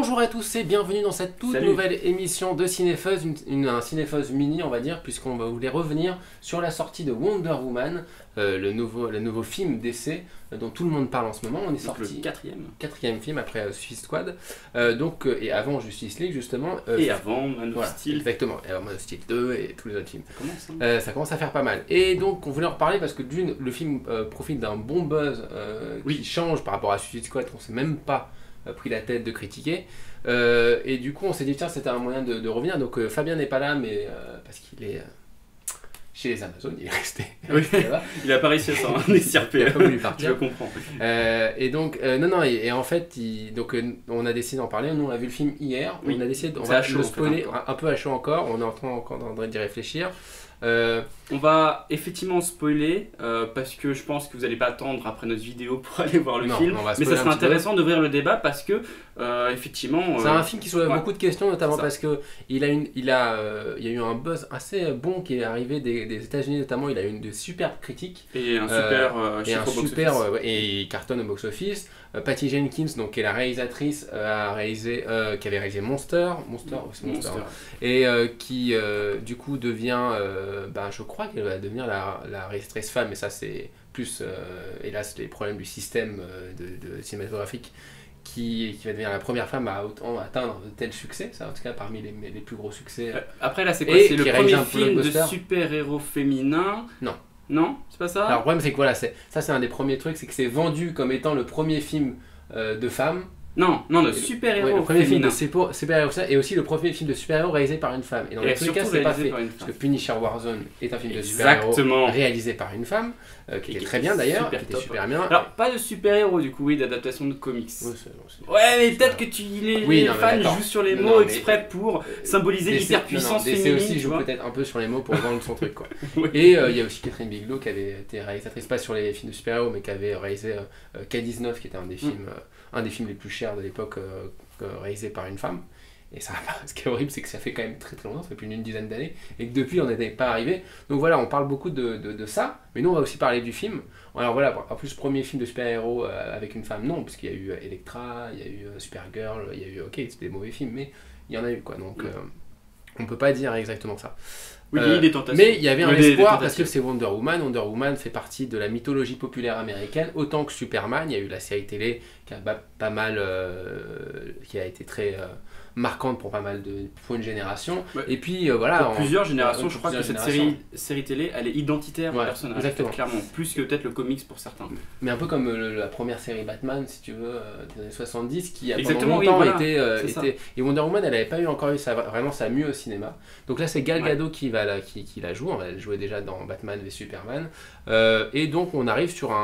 Bonjour à tous et bienvenue dans cette toute nouvelle émission de Cinefuzz, un Cinefuzz mini on va dire, puisqu'on voulait revenir sur la sortie de Wonder Woman, le nouveau film d'essai dont tout le monde parle en ce moment. On est sorti le quatrième film après Suicide Squad, et avant Justice League justement. Et avant Man of Steel. Exactement, et avant Man of Steel 2 et tous les autres films. Ça commence, hein. Ça commence à faire pas mal. Et donc on voulait en reparler parce que d'une, le film profite d'un bon buzz qui change par rapport à Suicide Squad, on sait même pas pris la tête de critiquer, et du coup on s'est dit tiens c'était un moyen de revenir. Donc Fabien n'est pas là, mais parce qu'il est chez les Amazones, il est resté, oui. Il a pas réussi à s'en estirper, il a pas voulu partir. Je comprends. Et donc et en fait on a décidé d'en parler. Nous on a vu le film hier, on a décidé on va le spoiler un peu à chaud encore, on est en train encore d'y réfléchir. On va effectivement spoiler parce que je pense que vous n'allez pas attendre après notre vidéo pour aller voir le film, mais ça serait intéressant d'ouvrir le débat parce que effectivement c'est un film qui soulève beaucoup de questions, notamment parce que il y a eu un buzz assez bon qui est arrivé des États-Unis, notamment. Il a eu une superbe critique et un super et il cartonne au box-office. Patty Jenkins, donc, qui est la réalisatrice, qui avait réalisé Monster, et qui du coup devient, je crois qu'elle va devenir la réalisatrice femme, mais ça c'est plus, hélas, les problèmes du système de cinématographique qui va devenir la première femme à atteindre de tels succès, ça en tout cas parmi les plus gros succès. Après là c'est quoi? C'est le premier film de super-héros féminin? Non. Non, c'est pas ça? Alors le problème c'est que voilà, c'est un des premiers trucs, c'est que c'est vendu comme étant le premier film de femmes. Non, de super-héros. Ouais, le premier film de super-héros, et aussi le premier film de super-héros réalisé par une femme. Et dans tous les cas, c'est pas fait. Parce que Punisher Warzone est un film de super-héros réalisé par une femme, qui est très bien d'ailleurs, qui était super bien. Alors, pas de super-héros du coup, oui, d'adaptation de comics. Ouais, mais peut-être que les fans jouent sur les mots exprès pour symboliser l'hyperpuissance féminine. DC aussi joue peut-être un peu sur les mots pour vendre son truc, quoi. Et il y a aussi Catherine Bigelow qui avait été réalisatrice, pas sur les films de super-héros, mais qui avait réalisé K-19, qui était un des films les plus chers de l'époque, réalisé par une femme. Et ça, ce qui est horrible, c'est que ça fait quand même très très longtemps, ça fait plus d'une dizaine d'années, et que depuis on n'était pas arrivé. Donc voilà, on parle beaucoup de ça, mais nous on va aussi parler du film. Alors voilà, en plus premier film de super-héros avec une femme, non, parce qu'il y a eu Elektra, il y a eu Supergirl, il y a eu, ok, c'était des mauvais films, mais il y en a eu, quoi. Donc on peut pas dire exactement ça. Oui, il y a eu des tentations. Mais il y avait un espoir parce que c'est Wonder Woman. Wonder Woman fait partie de la mythologie populaire américaine autant que Superman. Il y a eu la série télé qui a pas mal, qui a été très marquante pour pour une génération. Ouais. Et puis voilà. Pour plusieurs générations, je crois que cette série télé, elle est identitaire au personnage. Exactement. Clairement, plus que peut-être le comics pour certains. Mais un peu comme la première série Batman, si tu veux, des années 70, qui a pendant longtemps été. Et Wonder Woman, elle n'avait pas encore eu vraiment sa mue au cinéma. Donc là, c'est Gal Gadot qui la joue. Elle jouait déjà dans Batman v Superman. Et donc, on arrive sur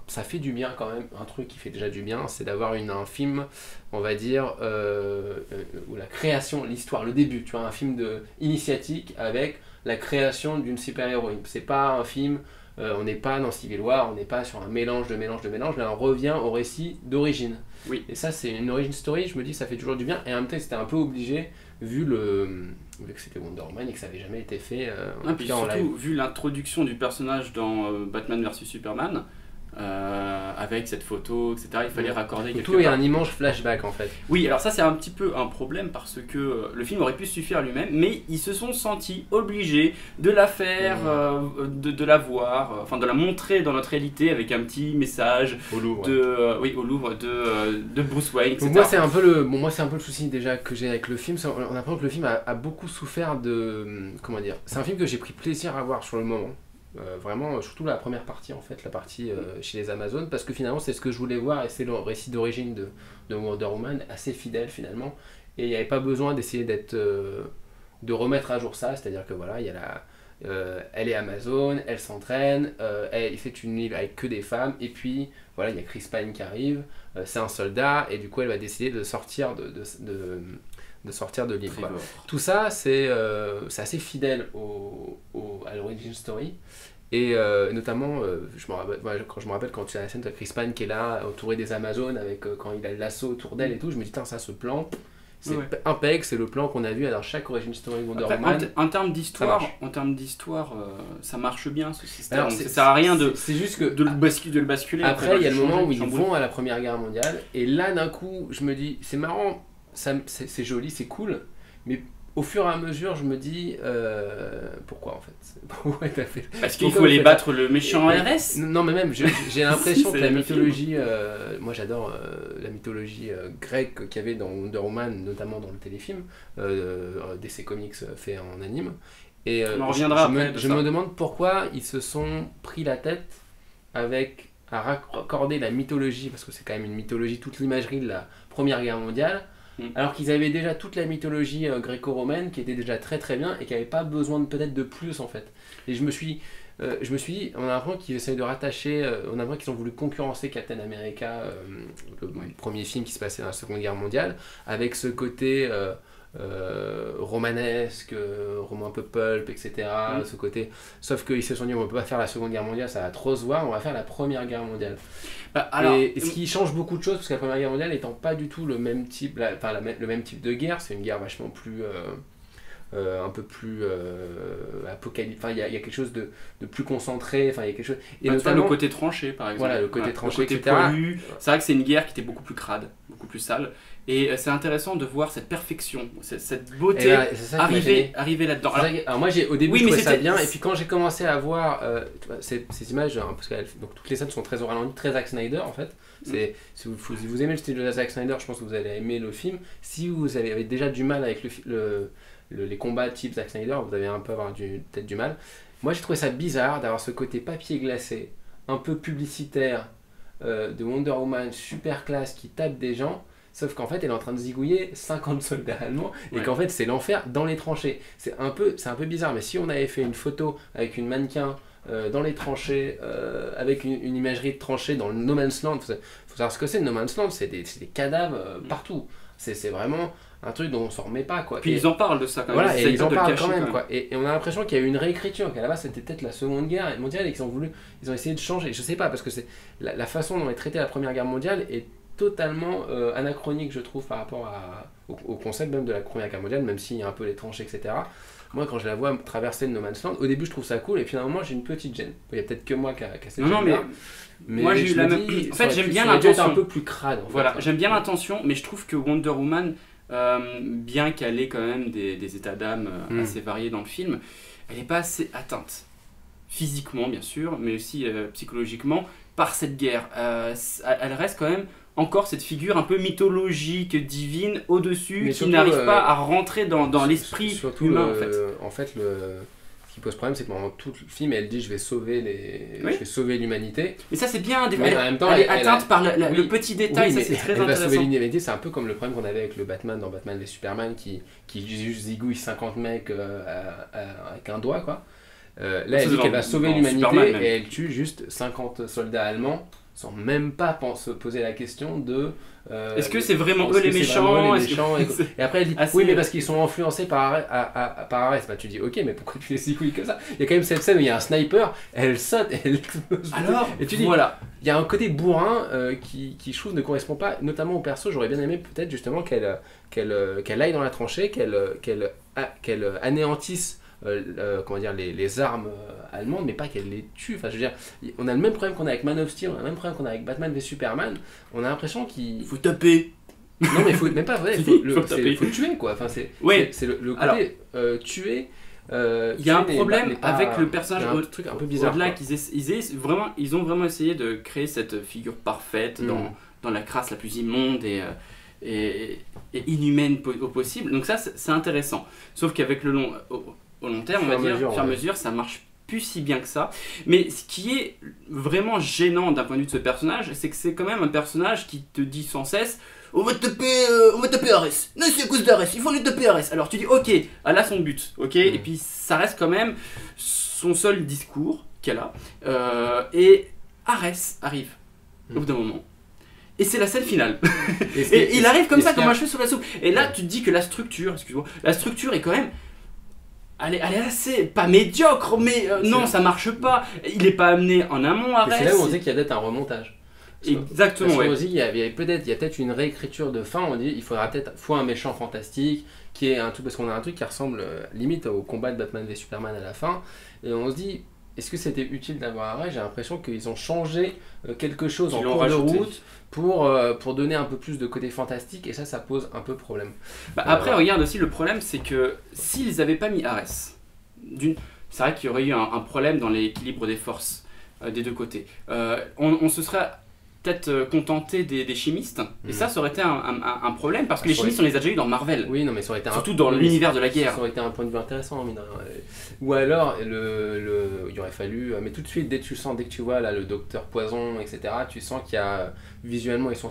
ça fait du bien quand même. Un truc qui fait déjà du bien, c'est d'avoir un film, on va dire, où la création, l'histoire, le début, tu vois, un film initiatique avec la création d'une super-héroïne. C'est pas un film, on n'est pas dans Civil War, on n'est pas sur un mélange de mélange. Là, on revient au récit d'origine. Oui. Et ça, c'est une origin story, je me dis que ça fait toujours du bien. Et en même temps, c'était un peu obligé, vu que c'était Wonder Woman et que ça n'avait jamais été fait. Puis surtout, vu l'introduction du personnage dans Batman vs Superman, avec cette photo, etc. Il fallait raccorder quelque part. Tout est un immense flashback en fait. Oui, alors ça c'est un petit peu un problème parce que le film aurait pu suffire lui-même, mais ils se sont sentis obligés de la faire, de la voir, enfin de la montrer dans notre réalité avec un petit message au Louvre, au Louvre de Bruce Wayne, etc. Donc moi c'est un peu le souci déjà que j'ai avec le film. On a l'impression que le film a beaucoup souffert de, comment dire, c'est un film que j'ai pris plaisir à voir sur le moment. Vraiment, surtout la première partie en fait, la partie chez les Amazones, parce que finalement c'est ce que je voulais voir et c'est le récit d'origine de Wonder Woman, assez fidèle finalement, et il n'y avait pas besoin d'essayer de remettre à jour ça, c'est-à-dire que voilà, il y a elle est Amazone, elle s'entraîne, il fait une île avec que des femmes, et puis voilà, il y a Chris Pine qui arrive, c'est un soldat, et du coup elle va décider de sortir de l'île. Tout ça, c'est assez fidèle à l'origin story. Et notamment, quand je me rappelle quand tu as la scène de Chris Pine qui est là, entouré des Amazones, avec quand il a le lasso autour d'elle et tout, je me dis, ça, ce plan, c'est impec, c'est le plan qu'on a vu dans chaque origin story Wonder Woman. En termes d'histoire, ça marche bien ce système. Alors, ça sert à rien de le basculer. Après, il y a le moment où ils vont à la Première Guerre mondiale, et là, d'un coup, je me dis, c'est marrant. c'est joli, c'est cool, mais au fur et à mesure, je me dis pourquoi en fait? Pourquoi t'as fait? Parce qu'il faut aller battre le méchant RS. Non, mais même, j'ai l'impression que la le mythologie, moi j'adore la mythologie grecque qu'il y avait dans Wonder Woman, notamment dans le téléfilm, DC Comics fait en anime. Et On en reviendra après. je me demande pourquoi ils se sont pris la tête avec à raccorder la mythologie, parce que c'est quand même une mythologie, toute l'imagerie de la Première Guerre mondiale, alors qu'ils avaient déjà toute la mythologie gréco-romaine qui était déjà très très bien et qui n'avait pas besoin peut-être de plus en fait. Et je me suis dit, on a l'impression qu'ils essayent de rattacher, on a l'impression qu'ils ont voulu concurrencer Captain America, le premier film qui se passait dans la Seconde Guerre mondiale, avec ce côté romanesque, roman un peu pulp, etc. Ce côté, sauf qu'ils se sont dit on ne peut pas faire la Seconde Guerre mondiale, ça va trop se voir, on va faire la Première Guerre mondiale. Et ce qui change beaucoup de choses, parce que la Première Guerre mondiale étant pas du tout le même type, le même type de guerre, c'est une guerre vachement plus un peu plus apocalyptique, enfin il y a quelque chose de plus concentré, enfin il y a quelque chose, et notamment le côté tranché par exemple, voilà, le côté tranché, le côté etc. poilu. C'est vrai que c'est une guerre qui était beaucoup plus crade, beaucoup plus sale, et c'est intéressant de voir cette perfection, cette beauté arriver là-dedans. Alors moi au début je trouvais ça bien, et puis quand j'ai commencé à voir ces images, parce que donc toutes les scènes sont très au ralenti, très Zack Snyder en fait. Si vous aimez le style de Zack Snyder, je pense que vous allez aimer le film. Si vous avez déjà du mal avec les combats type Zack Snyder, vous allez un peu avoir peut-être du mal. Moi j'ai trouvé ça bizarre d'avoir ce côté papier glacé, un peu publicitaire, de Wonder Woman super classe qui tape des gens, sauf qu'en fait elle est en train de zigouiller 50 soldats allemands et qu'en fait c'est l'enfer dans les tranchées. C'est un peu bizarre, mais si on avait fait une photo avec une mannequin dans les tranchées, avec une imagerie de tranchées dans le No Man's Land, faut savoir ce que c'est le No Man's Land, c'est des cadavres partout. C'est vraiment un truc dont on s'en remet pas quoi. Puis ils en parlent de ça quand même. Voilà, et ils en parlent quand même quoi. Et on a l'impression qu'il y a eu une réécriture, qu'à la base c'était peut-être la Seconde Guerre mondiale et qu'ils ont essayé de changer. Je sais pas, parce que c'est la façon dont est traitée la Première Guerre mondiale est totalement anachronique je trouve par rapport au concept même de la Première Guerre mondiale, même s'il y a un peu les tranchées etc. Moi quand je la vois traverser le No Man's Land, au début je trouve ça cool et finalement j'ai une petite gêne. Il y a peut-être que moi qui a cette gêne. Non mais moi j'ai eu la même. En fait j'aime bien l'intention. Un peu plus crade. Voilà, j'aime bien l'intention, mais je trouve que Wonder Woman, bien qu'elle ait quand même des états d'âme assez variés dans le film, elle n'est pas assez atteinte. Physiquement bien sûr, mais aussi psychologiquement par cette guerre. Elle reste quand même encore cette figure un peu mythologique, divine, au-dessus, qui n'arrive pas à rentrer dans l'esprit humain en fait. Ce qui pose problème, c'est que pendant tout le film, elle dit je vais sauver l'humanité. Mais ça c'est bien, mais en même temps, elle est atteinte par le petit détail, ça c'est très intéressant. Elle va sauver l'humanité, c'est un peu comme le problème qu'on avait avec le Batman dans Batman v Superman qui juste zigouille 50 mecs avec un doigt quoi. Là elle dit qu'elle va sauver l'humanité et elle tue juste 50 soldats allemands sans même pas se poser la question de est-ce que c'est vraiment eux les méchants, et après elle dit oui mais parce qu'ils sont influencés par Ares. Bah tu dis ok mais pourquoi tu les zigouilles comme ça? Il y a quand même cette scène où il y a un sniper, elle saute et elle explose. Alors et tu dis voilà, il y a un côté bourrin qui je trouve ne correspond pas notamment au perso. J'aurais bien aimé peut-être justement qu'elle aille dans la tranchée, qu'elle anéantisse comment dire, les armes allemandes, mais pas qu'elle les tue. Enfin, je veux dire, on a le même problème qu'on a avec Man of Steel, on a le même problème qu'on a avec Batman v Superman. On a l'impression qu'il faut taper. Non, mais faut même pas vrai. Faut tuer quoi. Enfin, c'est le côté tuer. Il y a un problème avec le personnage, un truc un peu bizarre. Au-delà ils ont vraiment essayé de créer cette figure parfaite dans la crasse la plus immonde et inhumaine au possible. Donc ça, c'est intéressant. Sauf qu'avec au long terme, on va dire, sur mesure, ça marche plus si bien que ça. Mais ce qui est vraiment gênant d'un point de vue de ce personnage, c'est que c'est quand même un personnage qui te dit sans cesse on va taper Ares. Non, c'est à cause d'Ares, il faut lui taper Ares. Alors tu dis ok, elle a son but, ok, et puis ça reste quand même son seul discours qu'elle a. Et Ares arrive au bout d'un moment. Et c'est la scène finale. Et il arrive comme ça, comme un cheveu sur la soupe. Et là, tu te dis que la structure est quand même. Elle est assez, pas médiocre, mais non, ça marche pas. Il est pas amené en amont à C'est là où on sait qu'il y a peut-être un remontage. Exactement. Parce qu'on dit qu'il y a peut-être une réécriture de fin. On dit il faudra peut-être un méchant fantastique qui est un truc, parce qu'on a un truc qui ressemble limite au combat de Batman v Superman à la fin. Et on se dit est-ce que c'était utile d'avoir un rail? J'ai l'impression qu'ils ont changé quelque chose en Ils l'ont cours de rajouté. route pour donner un peu plus de côté fantastique, et ça pose un peu problème. Bah, après, regarde aussi, le problème, c'est que s'ils n'avaient pas mis Ares, c'est vrai qu'il y aurait eu un problème dans l'équilibre des forces des deux côtés. On se serait peut-être contenté des chimistes, et ça aurait été un problème, parce que les chimistes, on les a déjà eu dans Marvel. Oui, non, mais ça aurait été Surtout dans l'univers de la guerre. Ça aurait été un point de vue intéressant, mine de rien. Ou alors, il aurait fallu. Mais tout de suite, dès que tu vois là, le docteur Poison, etc., tu sens qu'il y a. Visuellement, ils sont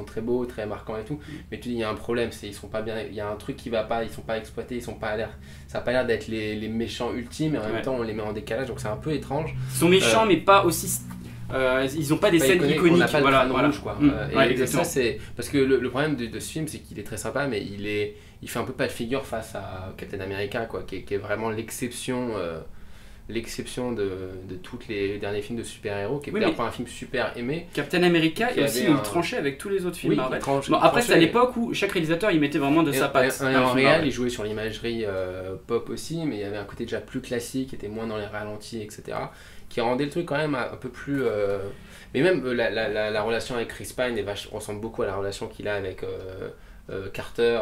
très beaux, très marquants et tout. Mais tu dis, il y a un problème, ils sont pas bien. Il y a un truc qui va pas, ils sont pas exploités, ils sont pas à l'air. Ça n'a pas l'air d'être les méchants ultimes, et en même temps, on les met en décalage, donc c'est un peu étrange. Ils sont méchants, mais pas aussi. Ils n'ont pas des scènes iconiques. On n'a pas le crâne rouge, quoi. Et exactement. ça, c'est parce que le problème de ce film, c'est qu'il est très sympa, mais il fait un peu pas de figure face à Captain America, quoi, qui est vraiment l'exception de tous les derniers films de super-héros, qui est d'ailleurs pas un film super aimé. Captain America Qui et aussi avait il tranchait avec tous les autres films Marvel. Bon, après, c'est à l'époque où chaque réalisateur il mettait vraiment de sa patte. En réel, il jouait sur l'imagerie pop aussi, mais il y avait un côté déjà plus classique, qui était moins dans les ralentis, etc., qui rendait le truc quand même un peu plus... Mais même la relation avec Chris Pine ressemble beaucoup à la relation qu'il a avec Carter,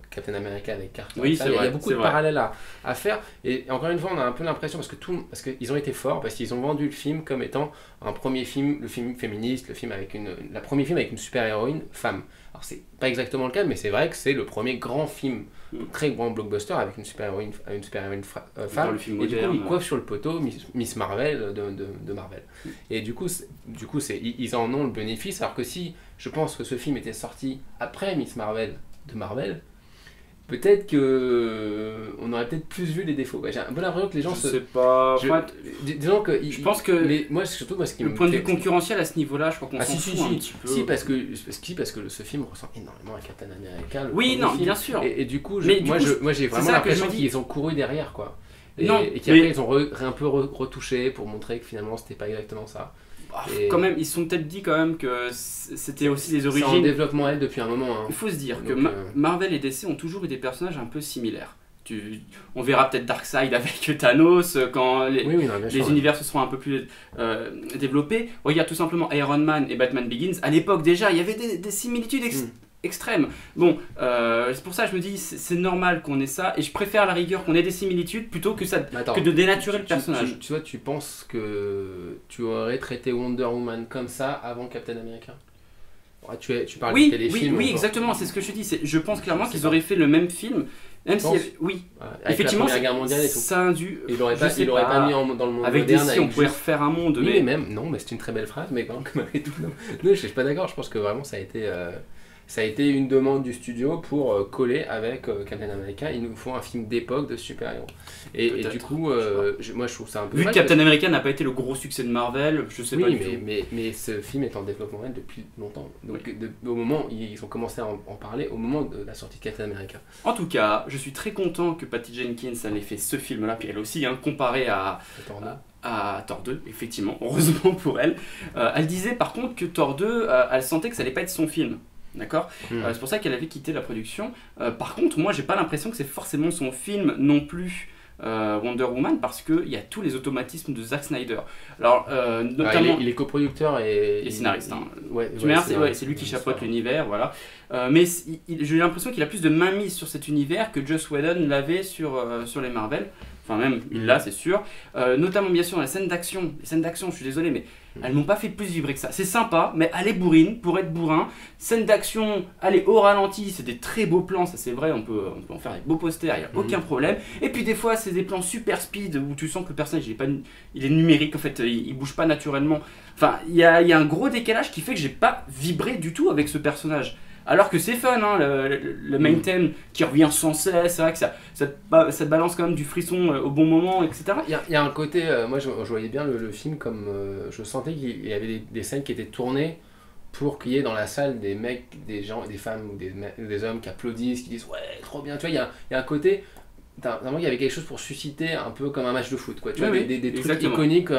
Captain America avec Carter. Oui, il y a beaucoup de parallèles à faire. Et encore une fois, on a un peu l'impression, parce qu'ils ont été forts, parce qu'ils ont vendu le film comme étant un premier film, le film féministe, le premier film avec une super-héroïne femme. Alors c'est pas exactement le cas, mais c'est vrai que c'est le premier grand film, très grand blockbuster avec une super-héroïne femme. Le film et du coup, moderne, ils coiffent sur le poteau Miss Marvel de Marvel. Et du coup, ils en ont le bénéfice, alors que si je pense que ce film était sorti après Miss Marvel de Marvel, peut-être on aurait peut-être plus vu les défauts. J'ai un peu l'impression que les gens je sais pas. Disons que je pense que moi ce qui le point de vue concurrentiel à ce niveau-là, je crois qu'on s'en fout un petit peu. Si, parce que ce film ressemble énormément à Captain America. Oui, non, bien sûr. Et du coup, moi j'ai vraiment l'impression qu'ils ont couru derrière, quoi. Et qu'après ils ont un peu retouché pour montrer que finalement c'était pas exactement ça. Quand même, ils se sont peut-être dit quand même que c'était aussi des origines. C'est en développement depuis un moment. Il faut se dire que Marvel et DC ont toujours eu des personnages un peu similaires. On verra peut-être Darkseid avec Thanos quand les univers se seront un peu plus développés. Regarde tout simplement Iron Man et Batman Begins. À l'époque déjà, il y avait des similitudes extrêmes. Bon, c'est pour ça que je me dis c'est normal qu'on ait ça, et je préfère à la rigueur qu'on ait des similitudes plutôt que de dénaturer le personnage. Tu vois, tu penses que tu aurais traité Wonder Woman comme ça avant Captain America? Tu parles du téléfilm. Oui, exactement, c'est ce que je dis. Je pense clairement qu'ils auraient fait le même film. Même si, effectivement, la Première Guerre mondiale et tout. Ça a dû. Il aurait pas mis dans le monde avec moderne. DC, on pouvait refaire un monde. Oui, mais même, non, mais c'est une très belle phrase, mais quand même, tout. Non, je suis pas d'accord. Je pense que vraiment, ça a été une demande du studio pour coller avec Captain America. Il nous faut un film d'époque de super-héros. Et du coup, moi je trouve ça un peu. Vu que Captain America n'a pas été le gros succès de Marvel, je sais pas du tout. Mais ce film est en développement depuis longtemps. Donc au moment, ils ont commencé à en parler au moment de la sortie de Captain America. En tout cas, je suis très content que Patty Jenkins ait fait ce film-là, puis elle aussi, comparé à Thor 2, effectivement, heureusement pour elle. Elle disait par contre que Thor 2, elle sentait que ça allait pas être son film. D'accord. C'est pour ça qu'elle avait quitté la production. Par contre, moi, j'ai pas l'impression que c'est forcément son film non plus, Wonder Woman, parce qu'il y a tous les automatismes de Zack Snyder. Alors, notamment, il est coproducteur et scénariste. C'est lui qui chapeaute l'univers, voilà. Mais j'ai l'impression qu'il a plus de mainmise sur cet univers que Joss Whedon l'avait sur les Marvel. Enfin, même, il l'a, c'est sûr. Notamment, bien sûr, les scènes d'action. Les scènes d'action, je suis désolé, mais elles m'ont pas fait plus vibrer que ça. C'est sympa, mais elle est bourrine pour être bourrin. Scène d'action, allez, au ralenti, c'est des très beaux plans, ça c'est vrai, on peut en faire des beaux posters, il n'y a aucun problème. Et puis des fois, c'est des plans super speed où tu sens que le personnage, il est numérique, en fait, il bouge pas naturellement. Enfin, il y a un gros décalage qui fait que j'ai pas vibré du tout avec ce personnage. Alors que c'est fun, le main theme qui revient sans cesse, c'est vrai que ça te balance quand même du frisson au bon moment, etc. Il y a un côté, moi je voyais bien le film comme, je sentais qu'il y avait des scènes qui étaient tournées pour qu'il y ait dans la salle des mecs, des gens, des femmes ou des hommes qui applaudissent, qui disent ouais trop bien, tu vois, il y a un côté, t'as l'impression qu'il y avait quelque chose pour susciter un peu comme un match de foot, quoi. Tu vois, Oui, des trucs exactement. iconiques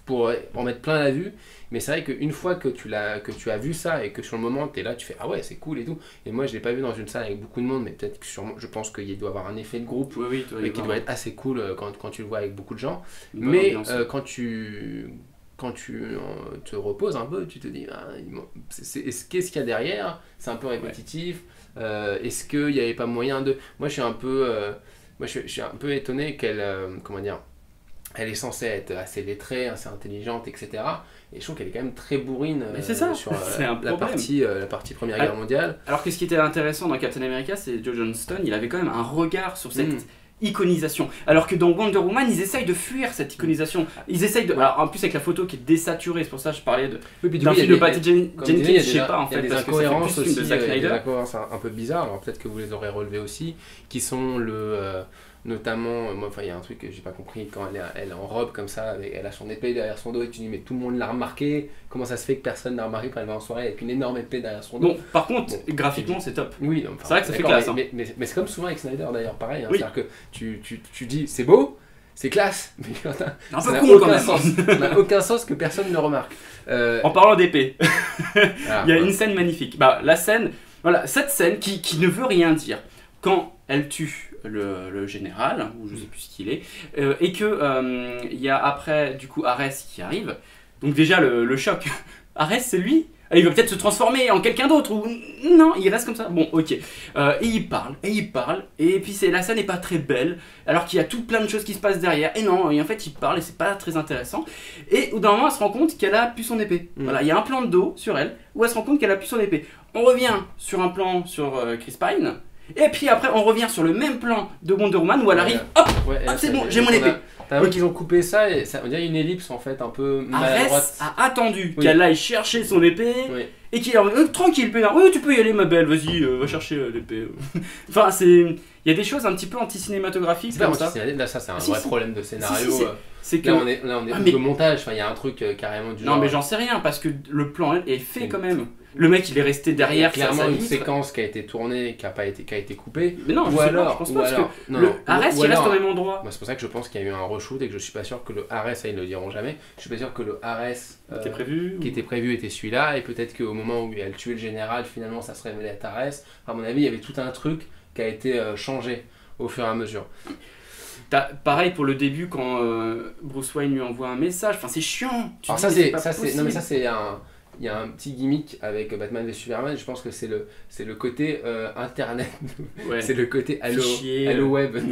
pour en mettre plein la vue. Mais c'est vrai qu'une fois que tu as vu ça et que sur le moment tu es là, tu fais ah ouais, c'est cool et tout. Et moi je l'ai pas vu dans une salle avec beaucoup de monde, mais peut-être que sûrement, je pense qu'il doit avoir un effet de groupe Oui, et qui doit être assez cool quand tu le vois avec beaucoup de gens. Une bonne Mais ambiance. quand tu te reposes un peu, tu te dis qu'est-ce qu'il y a derrière? C'est un peu répétitif. Est-ce qu'il n'y avait pas moyen de. Moi je suis un peu étonné qu'elle. Comment dire? Elle est censée être assez lettrée, assez intelligente, etc. Et je trouve qu'elle est quand même très bourrine Mais c'est ça, sur c'est un la problème. partie Première Guerre mondiale. Alors que ce qui était intéressant dans Captain America, c'est Joe Johnston, il avait quand même un regard sur cette Mm. iconisation. Alors que dans Wonder Woman, ils essayent de fuir cette iconisation. Ils essayent de. Alors en plus, avec la photo qui est désaturée, c'est pour ça que je parlais Oui, puis du d'un coup, il y a film de des- Patty comme Jenkins, tu dis, je sais pas en il y a fait, des parce que ça fait incohérences plus film de aussi, Zack il y a des Snyder. incohérences un peu bizarres, alors peut-être que vous les aurez relevées aussi, qui sont notamment, moi, il y a un truc que j'ai pas compris, quand elle est en robe comme ça, elle a son épée derrière son dos, et tu dis mais tout le monde l'a remarqué, comment ça se fait que personne n'a remarqué quand elle va en soirée avec une énorme épée derrière son dos? Bon, par contre, Bon, graphiquement, c'est top. Oui, C'est vrai que ça fait d'accord, classe, mais c'est comme souvent avec Snyder d'ailleurs, pareil, hein, Oui. c'est-à-dire que tu dis c'est beau, c'est classe, mais Un ça peu n'a con quand aucun même. sens, ça n'a aucun sens que personne ne remarque. En parlant d'épée, Voilà, il y a voilà. une scène magnifique. Bah, la scène, voilà, cette scène qui ne veut rien dire. Quand elle tue le général, ou je sais plus ce qu'il est, et que il y a après, du coup, Ares qui arrive. Donc déjà, le choc. Ares, c'est lui? Il va peut-être se transformer en quelqu'un d'autre, ou non, il reste comme ça. Bon, ok. Et il parle, et puis la scène n'est pas très belle, alors qu'il y a tout plein de choses qui se passent derrière. Et non, et en fait, il parle, et c'est pas très intéressant. Et au bout d'un moment, elle se rend compte qu'elle a plus son épée. Voilà, il y a un plan de dos sur elle, où elle se rend compte qu'elle a plus son épée. On revient sur un plan sur Chris Pine, et puis après, on revient sur le même plan de Wonder Woman, où elle arrive, hop, Ouais, ah, c'est ça, bon, j'ai mon épée. T'as vu qu'ils ont coupé ça et ça, on dirait une ellipse en fait, un peu maladroite. Arès a attendu Oui. qu'elle aille chercher son épée, Oui. et qu'il leur dit tranquille pénard, oui tu peux y aller ma belle, vas-y va chercher l'épée. Enfin c'est, il y a des choses un petit peu anti-cinématographiques C'est pas comme ça. là, ça c'est un Si, vrai si. problème de scénario. Si, c'est que là on est Ah, mais- de montage, enfin il y a un truc carrément du non genre. mais j'en sais rien parce que le plan est fait C'est- quand même. Le mec il est resté il y a derrière clairement sa une vitre. séquence qui a été tournée, qui a été coupée. Mais non, je ou sais alors, pas, je pense ou pas parce alors, que non, le non, Arès ou il reste alors- au même endroit. Moi, c'est pour ça que je pense qu'il y a eu un reshoot et que je suis pas sûr que le Arès, ça ils ne le diront jamais. Je suis pas sûr que le Arès C'était prévu. qui était prévu était celui-là, et peut-être qu'au moment où elle tuait le général, finalement ça se révélait être Arès. Enfin, à mon avis, il y avait tout un truc qui a été changé au fur et à mesure. Pareil pour le début quand Bruce Wayne lui envoie un message. Enfin c'est chiant. Tu Alors dis, ça mais c'est pas non mais possible. ça c'est il y a un petit gimmick avec Batman v Superman, je pense que c'est le côté internet, Ouais. c'est le côté Fichier, allo web parce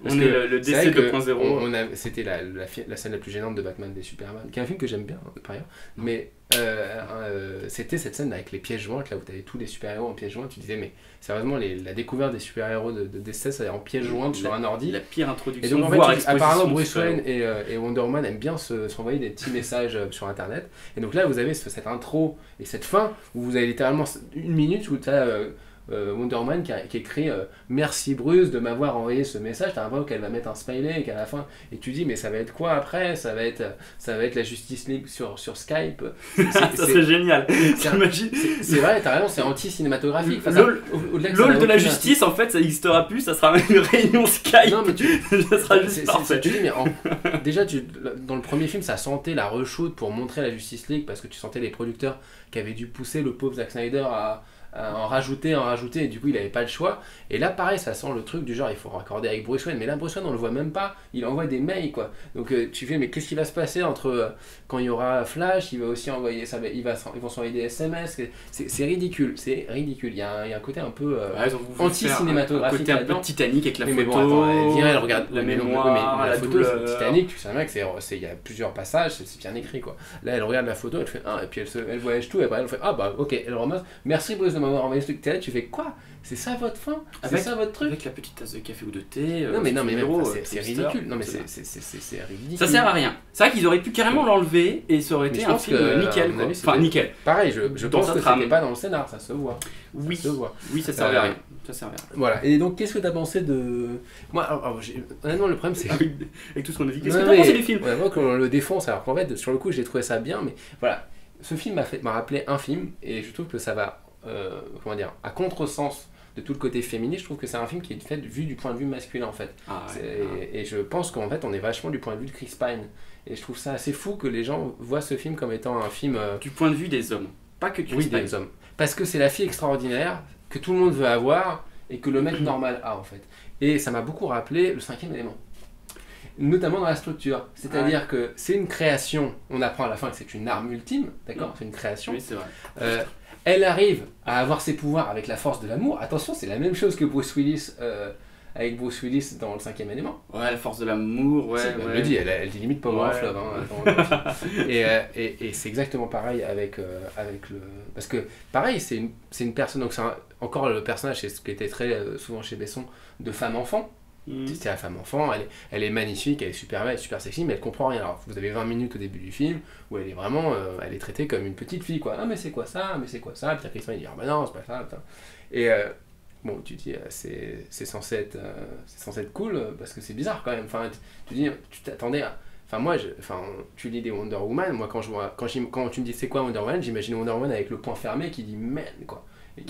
On que est le c'est décès vrai que 2.0. c'était la scène la plus gênante de Batman v Superman, qui est un film que j'aime bien par ailleurs, mais c'était cette scène avec les pièces jointes là où tu avais tous les super-héros en pièces jointes, tu disais mais sérieusement la découverte des super-héros de DC ça en pièces jointes sur un ordi. La pire Et introduction, donc en voire fait, exposition apparemment de Bruce super-héros. Wayne et Wonder Woman aiment bien s'envoyer des petits messages sur internet. Et donc là vous avez cette intro et cette fin où vous avez littéralement une minute où tu as Wonder Woman qui écrit merci Bruce de m'avoir envoyé ce message. T'as l'impression qu'elle va mettre un smiley et qu'à la fin, et tu dis mais ça va être quoi après, ça va être la Justice League sur Skype. Ça serait génial. c'est- T'imagines C'est vrai, t'as raison, c'est anti-cinématographique. Enfin, LOL au-delà que ça LOL n'a de la aucune justice, en fait, ça n'existera plus, ça sera une réunion Skype. Non, mais ça sera juste C'est- parfait. tu dis, mais déjà, dans le premier film, ça sentait la reshoot pour montrer la Justice League parce que tu sentais les producteurs qui avaient dû pousser le pauvre Zack Snyder à en rajouter, et du coup il avait pas le choix. Et là, pareil, ça sent le truc du genre il faut raccorder avec Bruce Wayne, mais là, Bruce Wayne on le voit même pas, il envoie des mails quoi. Donc tu fais, mais qu'est-ce qui va se passer entre quand il y aura Flash, il va aussi envoyer, ils vont s'envoyer des SMS, c'est ridicule, il y a un côté un peu. Ouais, ils ont voulu anti-cinématographique faire un côté un peu là-dedans. Titanic avec la Oui, photo, mais bon, attends, elle vient, elle regarde la mais mémoire, la la photo, douleur. c'est Titanic, tu sais bien que il y a plusieurs passages, c'est bien écrit quoi. Là, elle regarde la photo, elle fait et puis elle voyage tout, et après elle fait ah bah ok, elle ramasse. Merci Bruce de m'avoir envoyé ce truc. T'es là, tu fais quoi? C'est ça votre fin? C'est Avec- ça votre truc? Avec la petite tasse de café ou de thé. Non mais sur même numéro, pas, c'est Twister, ridicule. Non mais c'est c'est ridicule. ça sert à rien. C'est vrai qu'ils auraient pu carrément l'enlever et ça aurait Mais été je un pense film que, à nickel. mon Quoi. avis, Enfin c'était- nickel. Pareil, je Dans pense sa que trame. c'était pas dans le scénar, ça se voit. Oui, Ça se voit. oui, ça servait à Euh, rien. Ça servait à rien. Voilà. Et donc qu'est-ce que t'as pensé de moi honnêtement le problème c'est Avec tout ce qu'on a dit. Qu'est-ce Non, que t'as pensé mais du film? on voit qu'on le défonce, alors qu'en fait, sur le coup, j'ai trouvé ça bien, mais voilà. Ce film m'a rappelé un film, et je trouve que ça va, comment dire, à contresens de tout le côté féministe, je trouve que c'est un film qui est fait vu du point de vue masculin en fait. Et je pense qu'en fait on est vachement du point de vue de Chris Pine. Et je trouve ça assez fou que les gens voient ce film comme étant un film... Du point de vue des hommes, pas que Chris Pine. Des hommes. Parce que c'est la fille extraordinaire que tout le monde veut avoir et que le mec normal a en fait. Et ça m'a beaucoup rappelé le 5e élément. Notamment dans la structure. C'est-à-dire que c'est une création, on apprend à la fin que c'est une arme ultime, d'accord? C'est une création. Oui, c'est vrai. Elle arrive à avoir ses pouvoirs avec la force de l'amour. Attention, c'est la même chose que Bruce Willis avec Bruce Willis dans le 5e élément. Ouais, la force de l'amour, ouais. Elle le dit, elle dit limite Power of Love. Et c'est exactement pareil avec le... Parce que, pareil, c'est une personne, donc encore le personnage, c'est ce qui était très souvent chez Besson, de femme-enfant. C'est la femme-enfant, elle est magnifique, elle est super belle, super sexy, mais elle comprend rien. Alors, vous avez 20 minutes au début du film où elle est vraiment, elle est traitée comme une petite fille, quoi. Ah, mais c'est quoi ça? Mais c'est quoi ça? Pierre Christian, il dit, ah bah non, c'est pas ça. Putain. Et bon, tu dis, c'est censé être cool, parce que c'est bizarre quand même. Enfin, tu dis, tu t'attendais à... Enfin, moi, tu lis des Wonder Woman, moi, quand tu me dis c'est quoi Wonder Woman, j'imagine Wonder Woman avec le poing fermé qui dit, merde, quoi. Et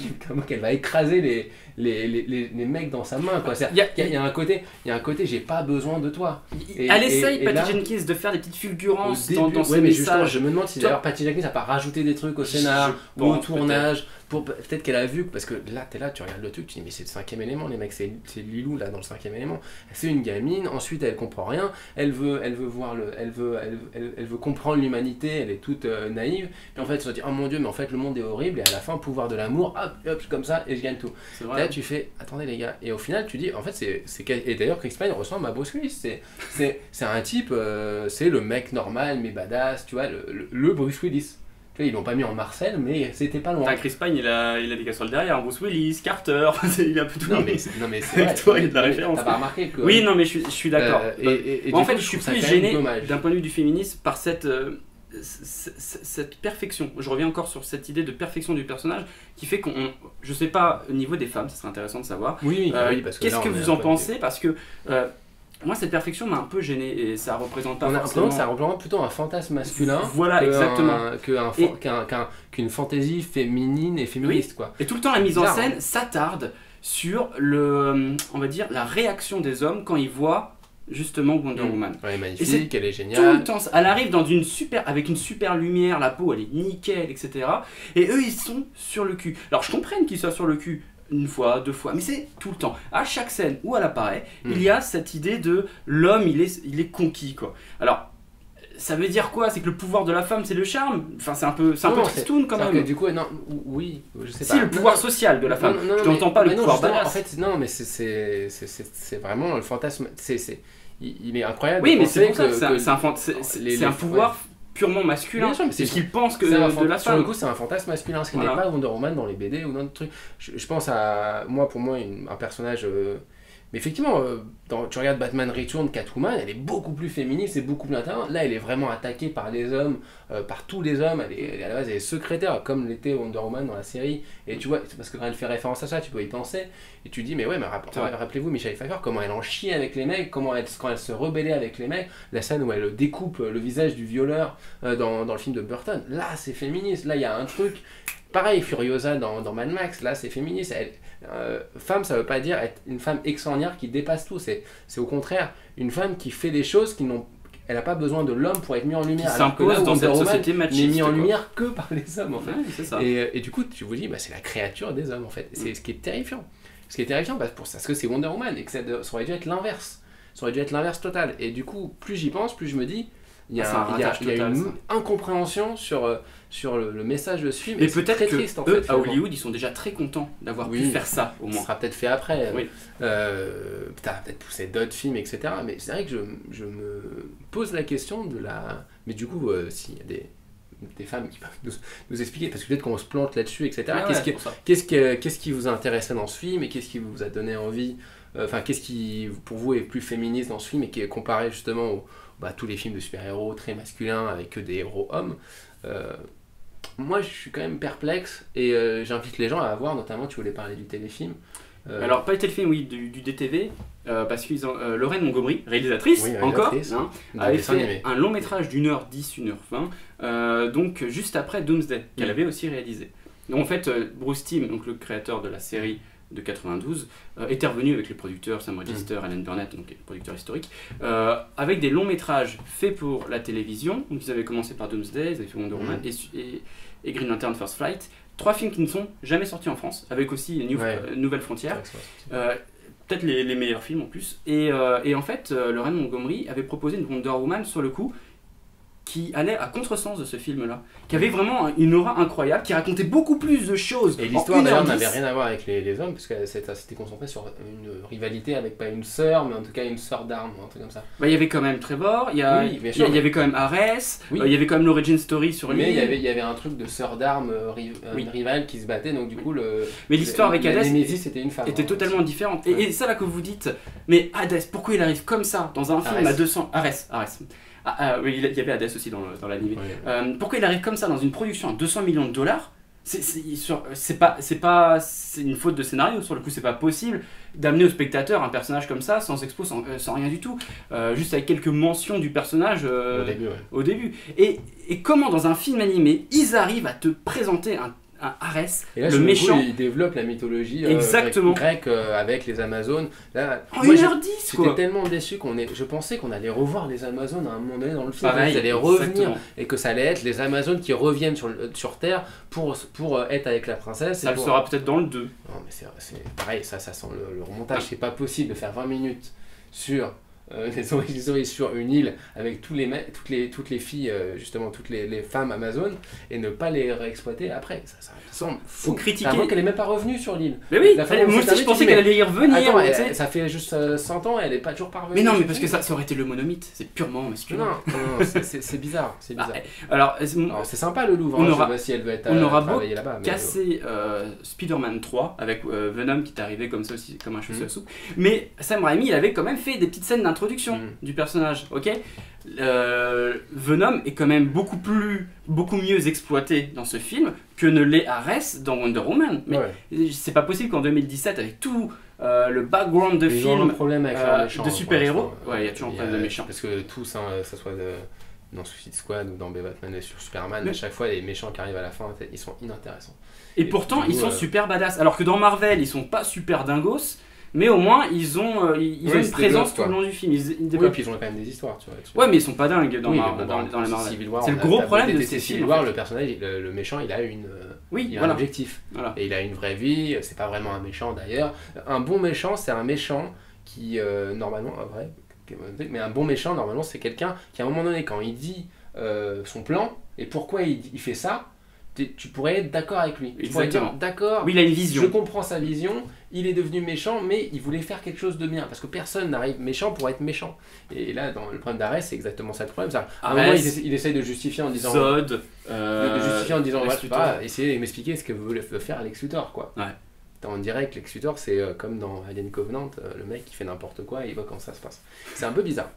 qu'elle va écraser les mecs dans sa main, quoi. Il y a un côté, j'ai pas besoin de toi. Elle essaye, Patty Jenkins, de faire des petites fulgurances dans ses mais messages. Je me demande si d'ailleurs Patty Jenkins a pas rajouté des trucs au scénar ou au tournage. Peut-être qu'elle a vu, parce que là, t'es là, tu regardes le truc, tu dis, mais c'est le 5e élément, les mecs, c'est Lilou là dans le 5e élément. C'est une gamine, ensuite elle comprend rien, elle veut comprendre l'humanité, elle est toute naïve, puis en fait, elle se dit, oh mon dieu, mais en fait, le monde est horrible, et à la fin, pouvoir de l'amour, hop, comme ça, et je gagne tout. Là, tu fais, attendez les gars, et au final, tu dis, en fait, et d'ailleurs, Chris Pine ressemble à Bruce Willis, c'est un type, c'est le mec normal, mais badass, tu vois, le Bruce Willis. Ils l'ont pas mis en Marcel, mais c'était pas loin. Chris Pine, il a des casseroles derrière, Bruce Willis, Carter, il a un peu tout. Non mais c'est vrai. Toi, il y a de la référence. T'as pas remarqué que... Oui, non mais je suis d'accord. En fait, je suis plus gêné d'un point de vue du féminisme par cette perfection. Je reviens encore sur cette idée de perfection du personnage qui fait qu'on... Je sais pas, au niveau des femmes, ça serait intéressant de savoir. Oui, parce que qu'est-ce que vous en pensez? Parce que... moi, cette perfection m'a un peu gêné et ça représente pas forcément... Ça représente plutôt un fantasme masculin. Voilà, exactement. Qu'une fantaisie féminine et féministe, oui. quoi. Et tout le temps, la mise en scène s'attarde sur on va dire, la réaction des hommes quand ils voient justement Wonder Woman. Elle est magnifique, elle est géniale. Tout le temps, elle arrive avec une super lumière, la peau elle est nickel, etc. Et eux, ils sont sur le cul. Alors, je comprends qu'ils soient sur le cul une fois, 2 fois, mais c'est tout le temps. À chaque scène où elle apparaît, il y a cette idée de l'homme, il est conquis, quoi. Alors, ça veut dire quoi? C'est que le pouvoir de la femme, c'est le charme? Enfin, c'est un peu tristoun quand même. Que, du coup, non, oui, je sais pas. Si, le pouvoir social de la femme. Je n'entends pas le pouvoir badass. En fait, non, mais c'est vraiment le fantasme. Il est incroyable. Oui, mais c'est pour ça que c'est un pouvoir purement masculin, c'est ce qu'il pense que de la femme. Sur le coup, c'est un fantasme masculin, ce qui n'est pas Wonder Woman dans les BD ou dans d'autres trucs. Je pense à, pour moi, un personnage... mais effectivement, tu regardes Batman Return, Catwoman, elle est beaucoup plus féministe et beaucoup plus intéressante. Là, elle est vraiment attaquée par les hommes, par tous les hommes. À la base, elle est secrétaire, comme l'était Wonder Woman dans la série. Et tu vois, c'est parce que quand elle fait référence à ça, tu peux y penser. Et tu dis, mais ouais, mais rappelez-vous Michelle Pfeiffer, comment elle en chie avec les mecs, quand elle se rebellait avec les mecs, la scène où elle découpe le visage du violeur dans le film de Burton. Là, c'est féministe. Là, il y a un truc... Pareil, Furiosa dans Mad Max, là, c'est féministe. Femme, ça veut pas dire être une femme extraordinaire qui dépasse tout. C'est au contraire une femme qui fait des choses elle n'a pas besoin de l'homme pour être mise en lumière. Qui s'impose dans cette société machiste. N'est mise en lumière que par les hommes, en fait. Ouais, c'est ça. Et du coup, tu vous dis, c'est la créature des hommes, en fait. C'est ce qui est terrifiant. Ce qui est terrifiant, parce que c'est Wonder Woman et que ça aurait dû être l'inverse. Ça aurait dû être l'inverse total. Et du coup, plus j'y pense, plus je me dis, il y a une incompréhension sur le message de ce film. Mais peut-être que triste, en fait, à Hollywood, ils sont déjà très contents d'avoir pu faire ça, au moins. Ça sera peut-être fait après. Oui. T'as peut-être poussé d'autres films, etc. Mais c'est vrai que je me pose la question de la... Mais du coup, s'il y a des femmes qui peuvent nous expliquer, parce que peut-être qu'on se plante là-dessus, etc. Qu'est-ce qui vous a intéressé dans ce film et qu'est-ce qui vous a donné envie, qu'est-ce qui, pour vous, est plus féministe dans ce film et qui est comparé justement tous les films de super-héros très masculins avec que des héros hommes. Moi, je suis quand même perplexe et j'invite les gens à voir, notamment, tu voulais parler du téléfilm. Alors, pas le téléfilm, oui, du DTV, parce qu'ils ont Lorraine Montgomery, réalisatrice, avait fait un long métrage d'1h10, 1h20, donc juste après Doomsday, qu'elle avait aussi réalisé. Donc en fait, Bruce Timm, donc le créateur de la série de 92, était revenu avec les producteurs Sam Register, Alan Burnett, donc les producteurs historiques, avec des longs métrages faits pour la télévision. Donc ils avaient commencé par Doomsday, ils avaient fait Wonder Woman et Green Lantern First Flight. 3 films qui ne sont jamais sortis en France, avec aussi Nouvelle Frontière. Peut-être les meilleurs films en plus. Et en fait, Lorraine Montgomery avait proposé une Wonder Woman sur le coup qui allait à contresens de ce film-là, qui avait vraiment une aura incroyable, qui racontait beaucoup plus de choses. Et l'histoire d'ailleurs n'avait rien à voir avec les hommes, parce que c'était concentré sur une rivalité avec pas une sœur, mais en tout cas une sœur d'armes, un truc comme ça. Bah, il y avait quand même Trevor, il y avait quand même Ares, il y avait quand même l'origin story sur lui. Mais il y avait un truc de sœur d'armes, une rivale qui se battait, donc du coup mais l'histoire avec Hades c'était une femme, était totalement différente. Et ça là que vous dites, mais Hades, pourquoi il arrive comme ça dans un film à 200... Ares. Oui, il y avait Hades aussi dans l'anime. Pourquoi il arrive comme ça dans une production à 200 millions de dollars? C'est une faute de scénario, sur le coup c'est pas possible d'amener au spectateur un personnage comme ça, sans expo, sans rien du tout, juste avec quelques mentions du personnage au début. Et comment dans un film animé, ils arrivent à te présenter un Arès, et là, le méchant. Il développe la mythologie grecque avec les Amazones. Là, en 1h10 J'étais tellement déçu je pensais qu'on allait revoir les Amazones à un moment donné dans le film. Pareil, ils allaient revenir et que ça allait être les Amazones qui reviennent sur Terre pour être avec la princesse. Ça le sera peut-être dans le 2. Non mais c'est pareil, ça sent le remontage. C'est pas possible de faire 20 minutes sur les origines sur une île avec toutes les filles, justement toutes les femmes amazones, et ne pas les réexploiter après. Ça semble fou. Faut critiquer. Avant qu'elle est même pas revenue sur l'île. Mais oui, moi aussi je pensais qu'elle allait y revenir. Attends, ça fait juste 100 ans et elle est pas toujours pas revenue. Mais non, mais parce que ça aurait été le monomythe, c'est purement masculin. Non, c'est bizarre. Alors c'est sympa le Louvre, on je aura, sais pas si elle veut être on aura beau travailler là-bas. casser Spider-Man 3 avec Venom qui est arrivé comme ça aussi, comme un cheveu à soupe. Mais Sam Raimi, il avait quand même fait des petites scènes d'introduction du personnage, ok. Venom est quand même beaucoup mieux exploité dans ce film que ne l'est Ares dans Wonder Woman. Mais c'est pas possible qu'en 2017, avec tout le background de film de super-héros, il y a toujours un problème de méchants. Parce que tous, ça soit dans Suicide Squad ou dans Batman et sur Superman, à chaque fois les méchants qui arrivent à la fin, ils sont inintéressants. Et pourtant, ils sont super badass. Alors que dans Marvel, ils sont pas super dingos. Mais au moins, ils ont une présence tout le long du film. Oui, puis ils ont quand même des histoires, tu vois. Ouais, mais ils sont pas dingues dans les Marvel. C'est le gros problème de ces Civil War, le personnage, le méchant, il a un objectif. Voilà. Et il a une vraie vie, c'est pas vraiment un méchant d'ailleurs. Un bon méchant, c'est un méchant qui, normalement, mais un bon méchant, normalement, c'est quelqu'un qui, à un moment donné, quand il dit son plan et pourquoi il fait ça, tu pourrais être d'accord avec lui. Tu pourrais dire d'accord, oui, il a une vision. Je comprends sa vision, il est devenu méchant, mais il voulait faire quelque chose de bien. Parce que personne n'arrive méchant pour être méchant. Et là, dans le problème d'Arès, c'est exactement ça le problème. À un moment, il essaye de justifier en disant. Zod. De justifier en disant, essayer de m'expliquer ce que veut faire Lex Luthor, quoi. Ouais. On dirait que Lex Luthor, c'est comme dans Alien Covenant, le mec qui fait n'importe quoi et il voit quand ça se passe. C'est un peu bizarre.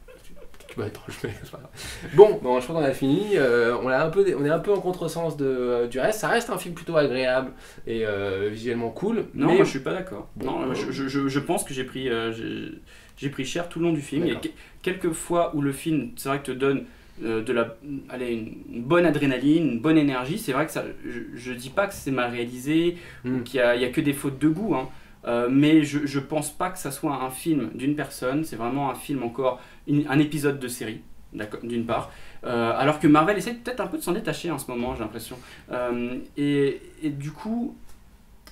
Bon, je crois qu'on a fini. On est un peu en contresens du reste. Ça reste un film plutôt agréable et visuellement cool. Non, moi je suis pas d'accord. Non, je pense que j'ai pris cher tout le long du film. Il y a quelques fois où le film, c'est vrai que te donne une bonne adrénaline, une bonne énergie. C'est vrai que ça, je dis pas que c'est mal réalisé ou qu'il y a que des fautes de goût. Mais je pense pas que ça soit un film d'une personne, c'est vraiment un film encore, un épisode de série, d'une part. Alors que Marvel essaie peut-être un peu de s'en détacher en ce moment, j'ai l'impression. Et du coup,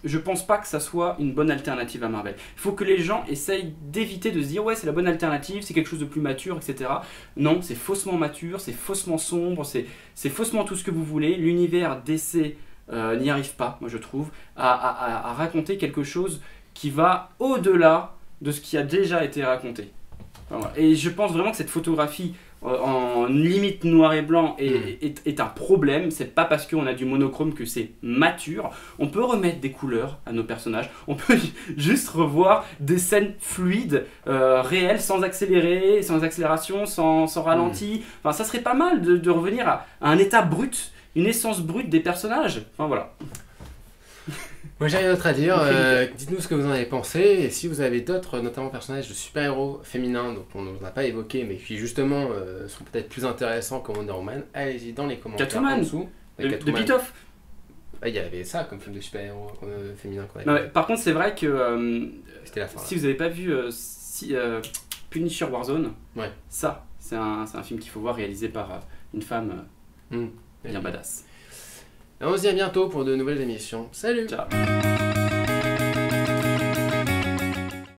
je pense pas que ça soit une bonne alternative à Marvel. Il faut que les gens essayent d'éviter de se dire ouais c'est la bonne alternative, c'est quelque chose de plus mature, etc. Non, c'est faussement mature, c'est faussement sombre, c'est faussement tout ce que vous voulez. L'univers DC n'y arrive pas, moi je trouve, à raconter quelque chose qui va au-delà de ce qui a déjà été raconté. Voilà. Et je pense vraiment que cette photographie en limite noir et blanc est un problème. C'est pas parce qu'on a du monochrome que c'est mature. On peut remettre des couleurs à nos personnages. On peut juste revoir des scènes fluides, réelles, sans accélérer, sans accélération, sans ralenti. Enfin, ça serait pas mal de revenir à un état brut, une essence brute des personnages. Enfin voilà. Moi j'ai rien d'autre à dire, dites-nous ce que vous en avez pensé, et si vous avez d'autres, notamment personnages de super-héros féminins dont on n'a pas évoqué, mais qui justement sont peut-être plus intéressants que Wonder Woman, allez-y dans les commentaires Catwoman. en dessous. De Pitoff. Ah, il y avait ça comme film de super-héros féminin qu'on avait. Non, mais par contre, c'est vrai que C'était la fin. si vous n'avez pas vu Punisher Warzone, Ouais. ça, c'est un film qu'il faut voir réalisé par une femme bien badass. Et on se dit à bientôt pour de nouvelles émissions. Salut! Ciao!